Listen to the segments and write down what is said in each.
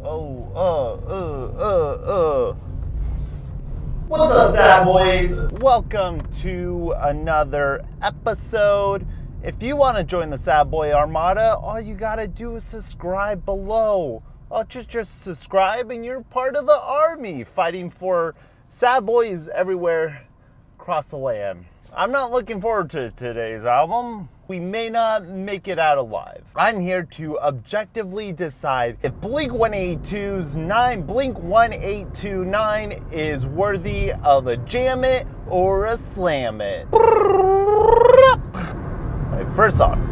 What's up, sad boys? Welcome to another episode. If you want to join the Sad Boy Armada, all you gotta do is subscribe below. Just subscribe and you're part of the army fighting for sad boys everywhere across the land. I'm not looking forward to today's album. We may not make it out alive. I'm here to objectively decide if Blink-182's Blink-182 is worthy of a jam it or a slam it. Right, first song.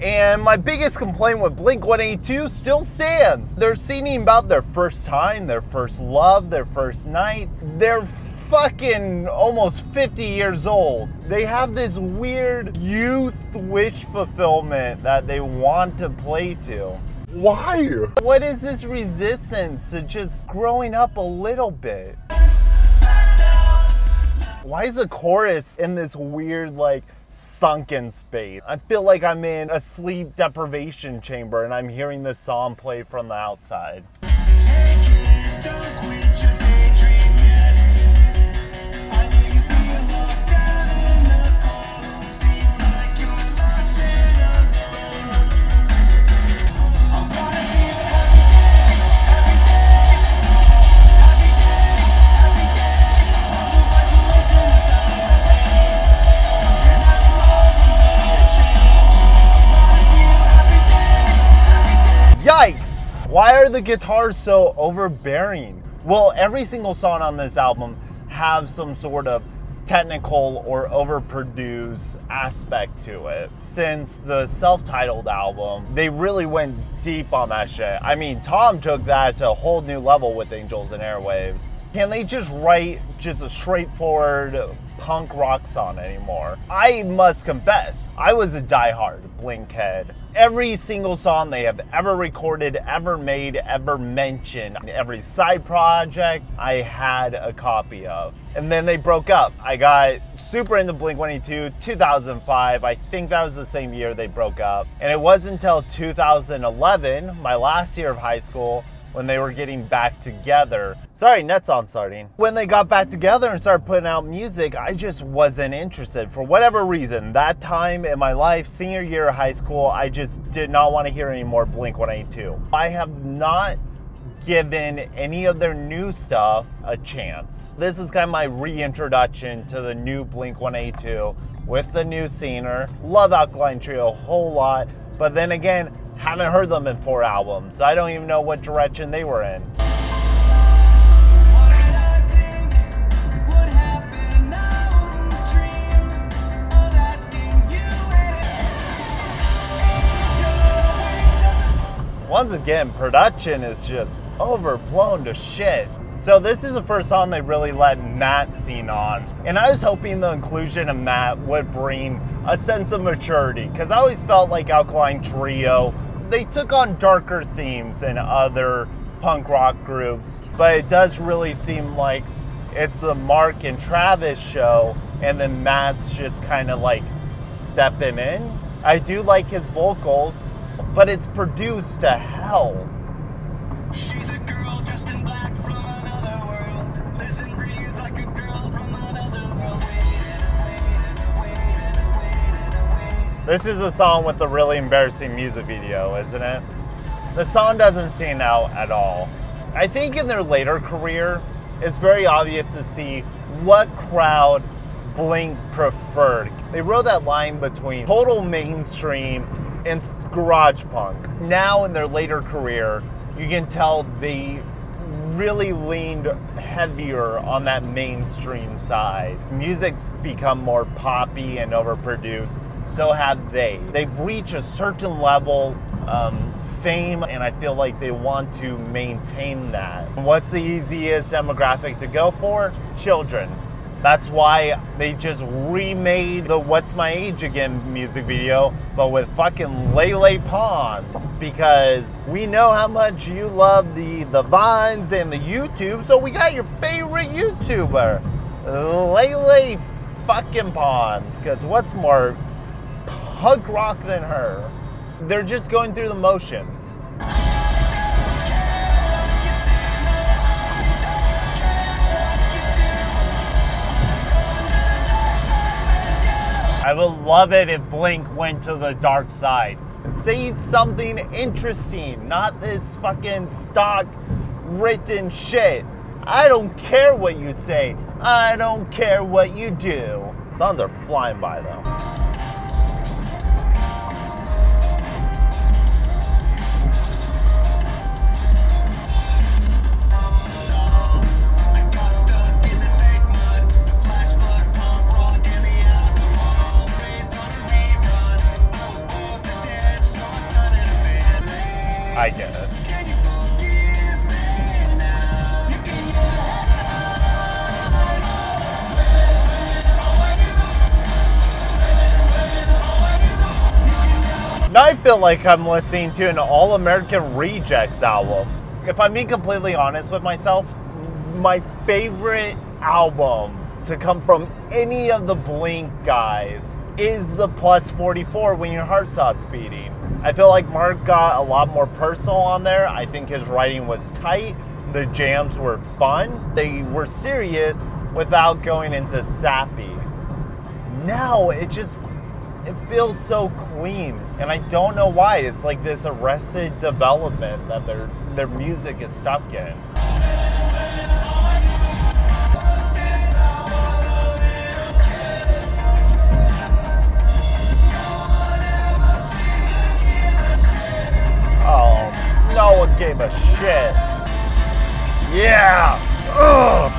And my biggest complaint with Blink-182 still stands. They're singing about their first time, their first love, their first night. They're fucking almost 50 years old. They have this weird youth wish fulfillment that they want to play to. Why? What is this resistance to just growing up a little bit? Why is the chorus in this weird, like, sunken space? I feel like I'm in a sleep deprivation chamber and I'm hearing this song play from the outside. Yikes! Why are the guitars so overbearing? Well, every single song on this album have some sort of technical or overproduced aspect to it. Since the self-titled album, they really went deep on that shit. I mean, Tom took that to a whole new level with Angels and Airwaves. Can they just write just a straightforward punk rock song anymore? I must confess, I was a diehard Blink head. Every single song they have ever recorded, ever made, ever mentioned, every side project I had a copy of. And then they broke up. I got super into Blink-182, 2005. I think that was the same year they broke up. And it wasn't until 2011, my last year of high school, when they were getting back together. Sorry, net's on starting. When they got back together and started putting out music, I just wasn't interested for whatever reason. That time in my life, senior year of high school, I just did not want to hear any more Blink-182. I have not given any of their new stuff a chance. This is kind of my reintroduction to the new Blink-182 with the new singer. Love Alkaline Trio a whole lot, but then again, haven't heard them in 4 albums, so I don't even know what direction they were in. Once again, production is just overblown to shit. So this is the first song they really let Matt sing on. And I was hoping the inclusion of Matt would bring a sense of maturity, because I always felt like Alkaline Trio, they took on darker themes than other punk rock groups, but it does really seem like it's the Mark and Travis show, and then Matt's just kind of like stepping in. I do like his vocals, but it's produced to hell. She's a girl dressed in black from another world. Lives and breathes like a girl from another world. This is a song with a really embarrassing music video, isn't it? The song doesn't stand out at all. I think in their later career, it's very obvious to see what crowd Blink preferred. They rode that line between total mainstream and garage punk. Now in their later career, you can tell they really leaned heavier on that mainstream side. Music's become more poppy and overproduced, so have they. They've reached a certain level of fame, and I feel like they want to maintain that. What's the easiest demographic to go for? Children. That's why they just remade the What's My Age Again music video, but with fucking Lele Pons. Because we know how much you love the Vines and the YouTube, so we got your favorite YouTuber, Lele fucking Pons. Because what's more punk rock than her? They're just going through the motions. I would love it if Blink went to the dark side. Say something interesting, not this fucking stock written shit. I don't care what you say. I don't care what you do. Songs are flying by though. I get it. Now I feel like I'm listening to an All-American Rejects album. If I'm being completely honest with myself, my favorite album to come from any of the Blink guys is the Plus 44 When Your Heart Stops Beating. I feel like Mark got a lot more personal on there. I think his writing was tight. The jams were fun. They were serious without going into sappy. Now it feels so clean. And I don't know why. It's like this Arrested Development that their music is stuck in. No one gave a shit. Yeah. Ugh.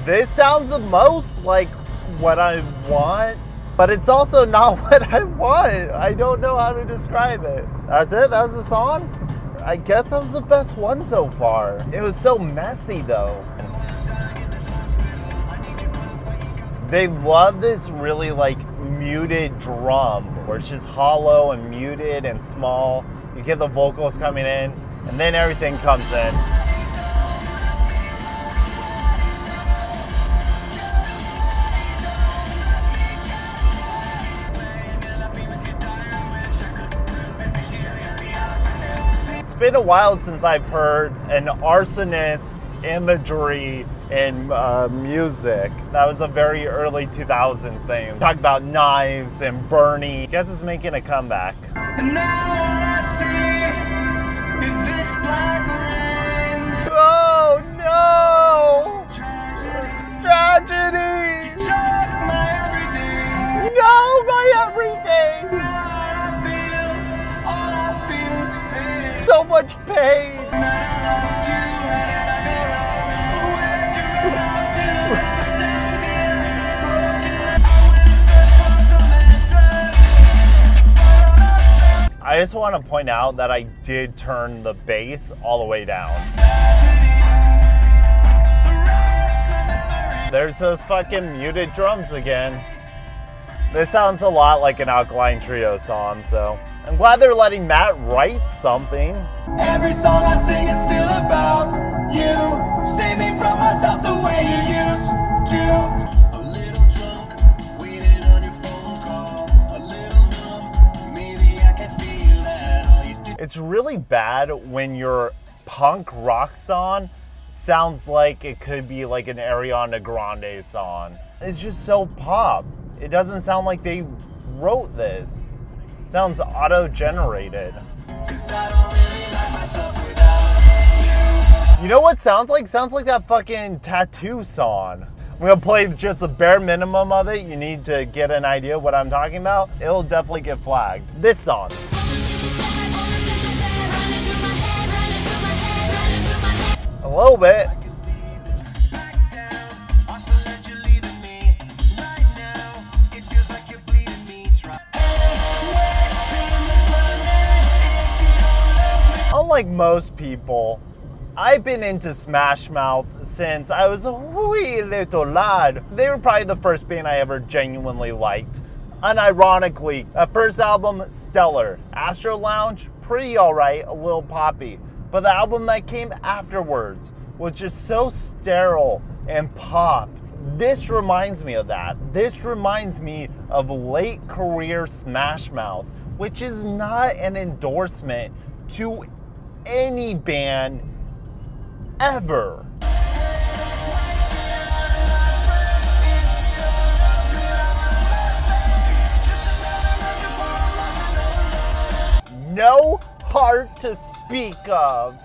This sounds the most like what I want, but it's also not what I want. I don't know how to describe it. That's it? That was the song? I guess that was the best one so far. It was so messy though. They love this really like muted drum where it's just hollow and muted and small. You get the vocals coming in and then everything comes in. It's been a while since I've heard an arsonist imagery in music. That was a very early 2000s thing. Talk about knives and burning. I guess it's making a comeback. And now all I see is this black rain. Oh no! Tragedy! Took my everything. No, my everything! All I feel is pain. So much pain! And then I lost you, and then I go wrong. Where'd you run off to? Lost down here, broken. I went and searched for some answers. I just want to point out that I did turn the bass all the way down. There's those fucking muted drums again. This sounds a lot like an Alkaline Trio song, so I'm glad they're letting Matt write something. Every song I sing is still about you. Save me from myself the way you used to. A little drunk, waiting on your phone call. A little numb, maybe I can feel that all you still. It's really bad when your punk rock song sounds like it could be like an Ariana Grande song. It's just so pop. It doesn't sound like they wrote this. It sounds auto-generated. You know what sounds like? Sounds like that fucking Tattoo song. I'm gonna play just the bare minimum of it. You need to get an idea of what I'm talking about. It'll definitely get flagged. This song. A little bit. Unlike most people, I've been into Smash Mouth since I was a wee little lad. They were probably the first band I ever genuinely liked. Unironically, that first album, stellar. Astro Lounge, pretty alright, a little poppy. But the album that came afterwards was just so sterile and pop. This reminds me of that. This reminds me of late career Smash Mouth, which is not an endorsement to any band ever. No heart to speak of.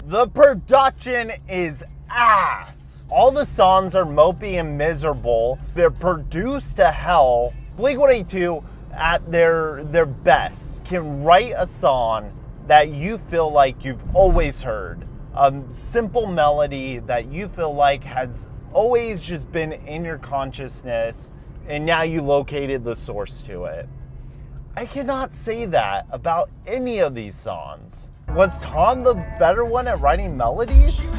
The production is ass. All the songs are mopey and miserable. They're produced to hell. Blink-182 at their best can write a song that you feel like you've always heard. A simple melody that you feel like has always just been in your consciousness, and now you located the source to it. I cannot say that about any of these songs. Was Tom the better one at writing melodies?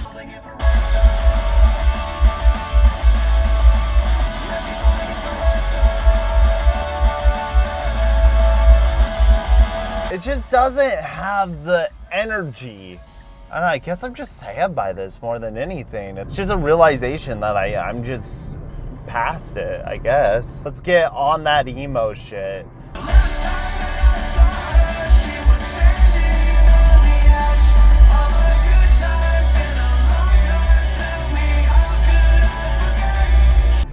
It just doesn't have the energy. I don't know, I guess I'm just sad by this more than anything. It's just a realization that I'm just past it, I guess. Let's get on that emo shit.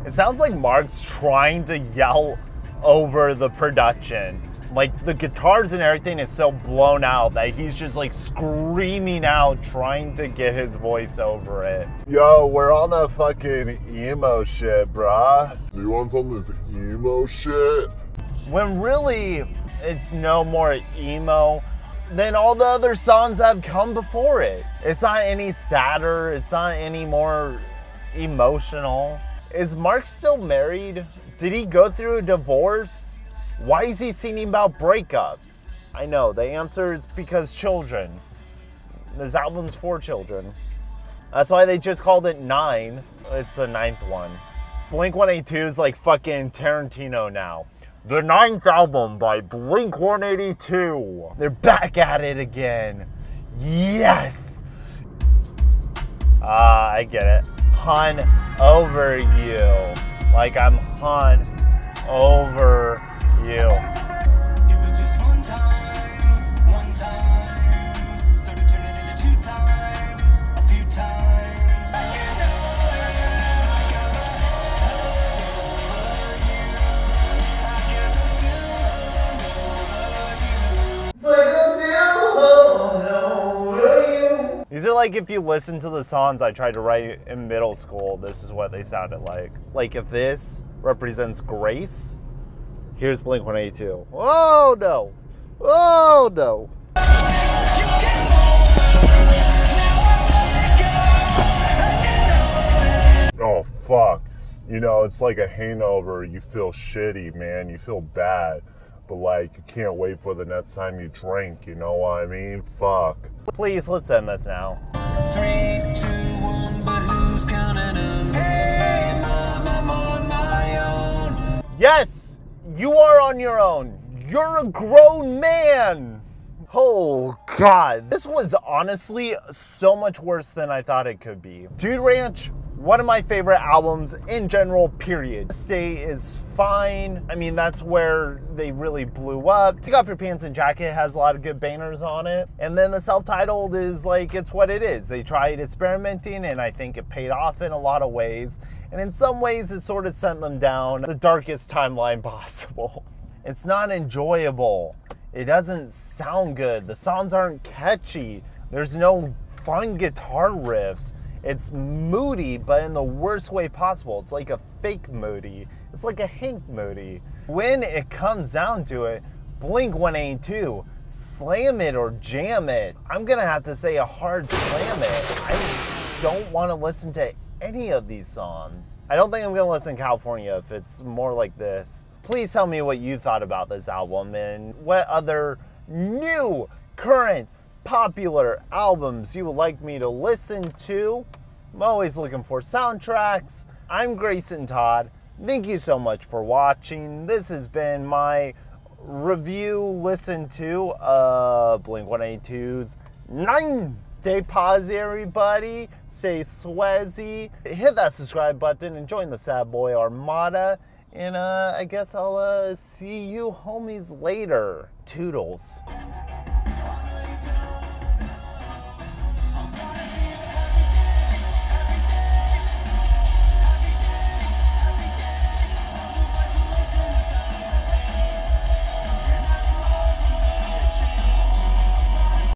It sounds like Mark's trying to yell over the production. Like, the guitars and everything is so blown out that he's just like screaming out, trying to get his voice over it. Yo, we're on that fucking emo shit, bruh. You want some of this emo shit? When really, it's no more emo than all the other songs that have come before it. It's not any sadder, it's not any more emotional. Is Mark still married? Did he go through a divorce? Why is he singing about breakups? I know, the answer is because children. This album's for children. That's why they just called it 9. It's the 9th one. Blink-182 is like fucking Tarantino now. The 9th album by Blink-182. They're back at it again. Yes! I get it. Hun over you. Like I'm hun over you. It was just one time, started turning into 2 times, a few times. I guess I'm still over you. These are like if you listen to the songs I tried to write in middle school, this is what they sounded like. Like if this represents grace, here's Blink-182. Oh no! Oh no! Oh, fuck. You know, it's like a hangover. You feel shitty, man. You feel bad. But, like, you can't wait for the next time you drink. You know what I mean? Fuck. Please, let's end this now. 3, 2, 1, but who's counting them? Hey, Mom, I'm on my own. Yes! You are on your own. You're a grown man. Oh, God. This was honestly so much worse than I thought it could be. Dude Ranch, one of my favorite albums in general, period. Stay is fine. I mean, that's where they really blew up. Take Off Your Pants and Jacket has a lot of good bangers on it. And then the self-titled is like, it's what it is. They tried experimenting and I think it paid off in a lot of ways. And in some ways it sort of sent them down the darkest timeline possible. It's not enjoyable. It doesn't sound good. The songs aren't catchy. There's no fun guitar riffs. It's moody, but in the worst way possible. It's like a fake moody. It's like a Hank moody. When it comes down to it, Blink-182, slam it or jam it. I'm gonna have to say a hard slam it. I don't want to listen to any of these songs. I don't think I'm gonna listen to California if it's more like this. Please tell me what you thought about this album and what other new, current, popular albums you would like me to listen to. I'm always looking for soundtracks. I'm Grayson Todd. Thank you so much for watching. This has been my review, listen to Blink-182's 9-Day Pause, everybody. Stay swazzy. Hit that subscribe button and join the Sad Boy Armada. And I guess I'll see you homies later. Toodles.